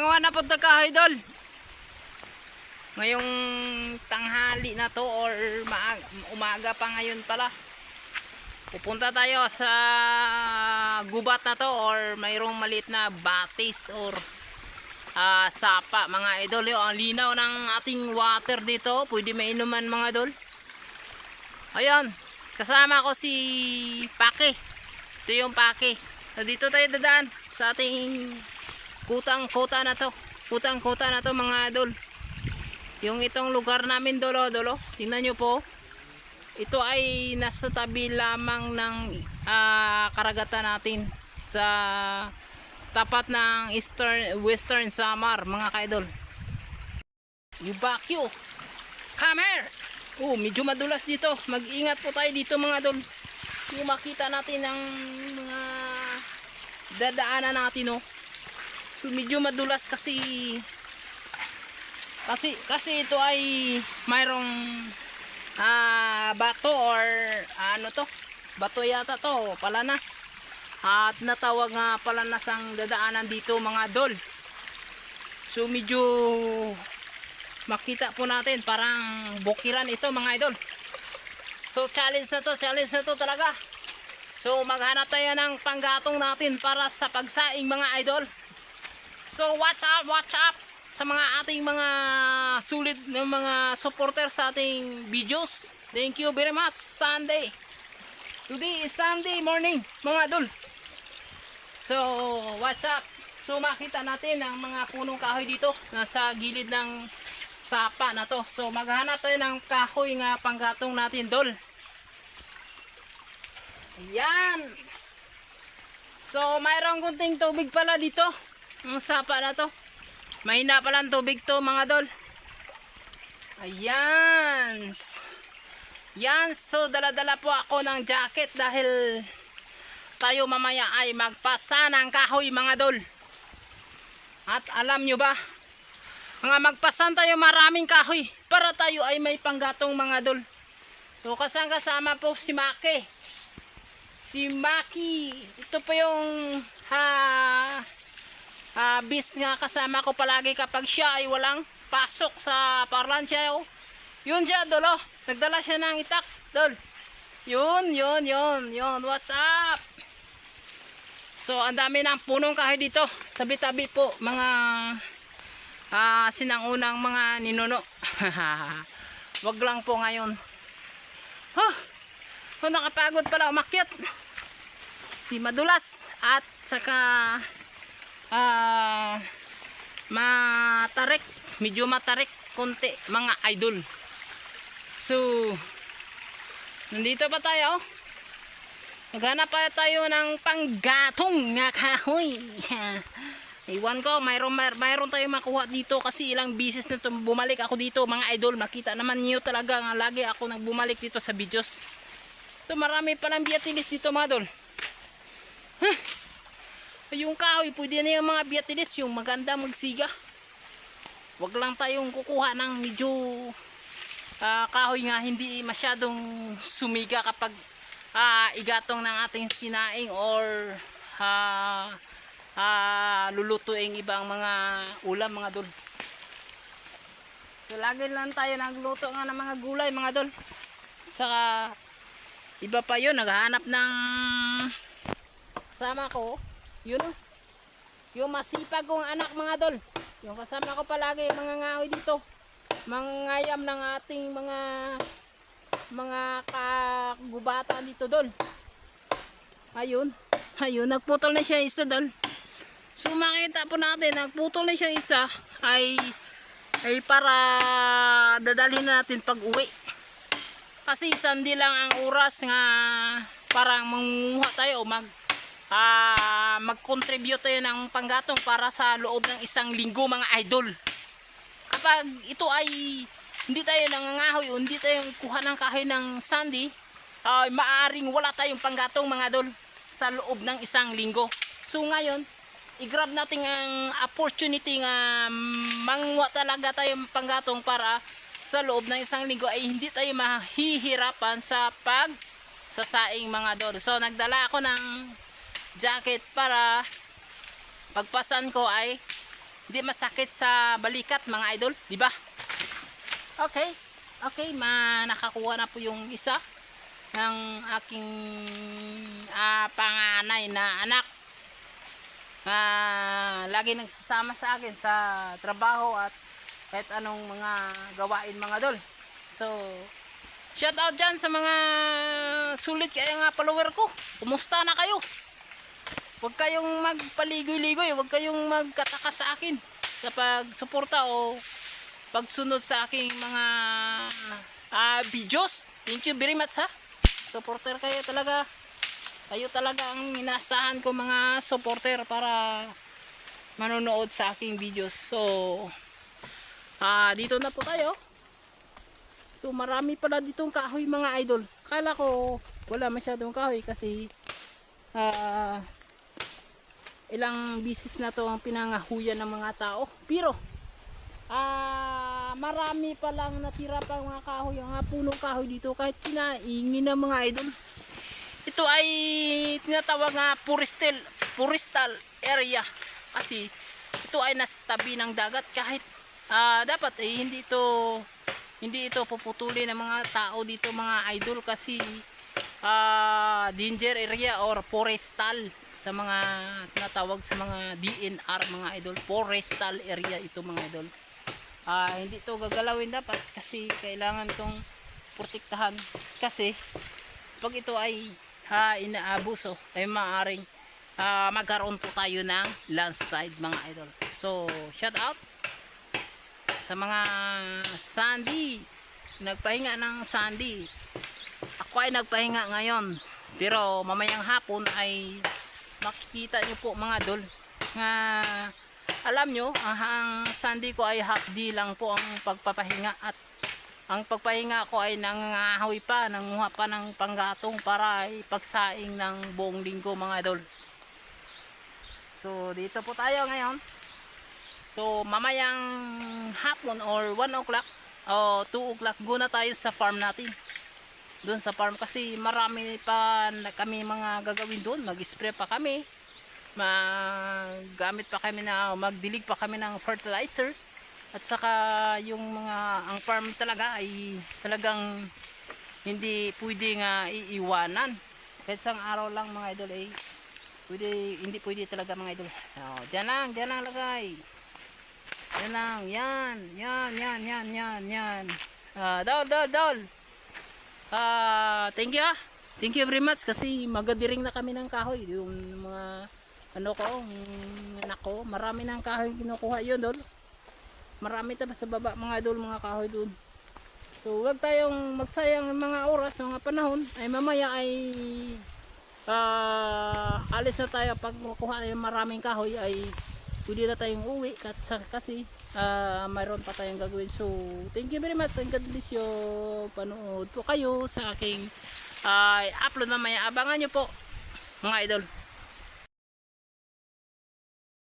Mangawa na po kahoy idol. Ngayong tanghali na to or umaga pa ngayon pala. Pupunta tayo sa gubat na to or mayroong maliit na batis or sapa mga idol. Ang linaw ng ating water dito. Pwede mainuman mga idol. Ayan. Kasama ko si Paki. Ito yung Paki. Dito tayo dadaan sa ating kutang-kuta na to. Kutang-kuta na to mga idol. Yung itong lugar namin dolo. Tingnan nyo po. Ito ay nasa tabi lamang ng karagatan natin sa tapat ng Western Samar mga kaidol. Yubakyo. Come here. Medyo madulas dito. Mag-ingat po tayo dito mga idol. Yung makita natin ng mga dadaanan natin So medyo madulas kasi ito ay mayroong bato or bato yata to, palanas. At natawag nga palanas ang dadaanan dito mga idol. So medyo makita po natin parang bukiran ito mga idol. So challenge na to talaga. So maghanap tayo ng panggatong natin para sa pagsaing mga idol. So watch up sa mga ating mga sulit na mga supporter sa ating videos. Thank you very much. Today is Sunday morning mga idol. So watch up. So makita natin ang mga punong kahoy dito nasa gilid ng sapa na to. So maghanap tayo ng kahoy nga panggatong natin dol. Ayan. So mayroong kunting tubig pala dito ang sapa na to. Mahina pala ang tubig to mga dol. Ayan. Yan. So dala-dala po ako ng jacket dahil tayo mamaya ay magpasa ng kahoy mga dol. At alam nyo ba, mga magpasan tayo maraming kahoy para tayo ay may panggatong mga dol. So kasama po si Maki. Si Maki, ito po yung bis nga kasama ko palagi kapag siya ay walang pasok sa parlansya. Yun siya dolo, nagdala siya ng itak dol. Yun, what's up? So ang dami ng punong kahoy dito, tabi-tabi po mga sinangunang mga ninuno. Wag lang po ngayon. Nakapagod pala umakyat. Si madulas at saka medyo matarik konti mga idol. So nandito pa tayo. Maghanap pa tayo ng panggatong nga kahoy. Iwan ko, mayroon tayo makuha dito kasi ilang bisis na bumalik ako dito mga idol. Makita naman niyo talaga nga lagi ako nagbumalik dito sa videos. So marami palang biatilis dito mga idol. Yung kahoy, pwede na yung mga biatilis, yung maganda magsiga. Wag lang tayong kukuha ng medyo kahoy nga hindi masyadong sumiga kapag igatong ng ating sinaing or lulutuing ibang mga ulam mga dol. So lagi lang tayo nagluto nga ng mga gulay mga dol. Saka iba pa yun, naghahanap ng kasama ko. Yun yung masipag kong anak mga dol. Yung kasama ko palagi mga ngahoy dito. Mangayam ng ating mga kagubatan dito dol. Ayun, nagputol na siya isa dol. So makita po natin, nagputol na siya isa ay para dadalhin na natin pag uwi. Kasi sandi lang ang oras nga parang mangunguha tayo o mag-contribute tayo ng panggatong para sa loob ng isang linggo mga idol. Kapag ito ay hindi tayo nangangahoy o hindi tayo kuha ng kahoy ng sandi, maaring wala tayong panggatong mga idol sa loob ng isang linggo. So ngayon, i-grab natin ang opportunity nga manguha talaga tayong panggatong para sa loob ng isang linggo ay hindi tayo mahihirapan sa pagsasaing mga idol. So nagdala ako ng jacket para pagpasan ko ay hindi masakit sa balikat mga idol, di ba? Okay. Okay, nakakuha na po yung isa ng aking panganay na anak. Lagi nagsasama sa akin sa trabaho at kahit anong mga gawain mga idol. So, shout out dyan sa mga sulit kaya nga follower ko. Kumusta na kayo? Huwag kayong magpaligoy-ligoy, huwag kayong magkataka sa akin sa pagsuporta o pagsunod sa aking mga videos. Thank you very much ha. Supporter kayo talaga. Kayo talaga ang inaasahan ko mga supporter para manonood sa aking videos. So, dito na po tayo. So, marami pala ditong kahoy mga idol. Kala ko wala masyadong kahoy kasi ilang bisis na to ang pinangahuyan ng mga tao. Pero marami palang natira pa mga kahoy, mga punong kahoy dito kahit kinaingin ng mga idol. Ito ay tinatawag nga forestal area kasi ito ay nasa tabi ng dagat kahit dapat hindi ito puputulin ng mga tao dito mga idol kasi danger area or forestal sa mga tinatawag sa mga DNR mga idol. Forestal area ito mga idol. Hindi to gagalawin dapat kasi kailangan tong protektahan kasi pag ito ay inaabuso ay maaaring magkaroon po tayo ng landslide mga idol. So shout out sa mga sandy, nagpahinga ng sandy. Ako ay nagpahinga ngayon pero mamayang hapon ay makikita nyo po mga idol nga alam nyo, ang sandy ko ay half day lang po ang pagpapahinga at ang pagpahinga ko ay nangangahoy pa, nanguha pa ng panggatong para ipagsaing ng buong linggo mga idol. So dito po tayo ngayon. So mamayang hapon or 1 o'clock o 2 o'clock go na tayo sa farm natin. Doon sa farm kasi marami pa kami mga gagawin doon, mag-spray pa kami. Magamit pa kami na magdilig pa kami ng fertilizer at saka yung mga ang farm talaga ay talagang hindi pwedeng iiwanan kahit isang araw lang mga idol ay hindi pwede talaga mga idol. Diyan lang lagay, yan lang, yan dol. Thank you very much kasi magadiring na kami ng kahoy yung mga anak ko, marami ng kahoy kinukuha yun dol. Marami pa sa baba mga idol, mga kahoy dun. So huwag tayong magsayang ng mga oras, mga panahon ay mamaya ay alis na tayo. Pag makuha tayo maraming kahoy ay pwede na tayong uwi kasi mayroon pa tayong gagawin. So thank you very much and God bless you. Panood po kayo sa aking upload mamaya. Abangan nyo po mga idol.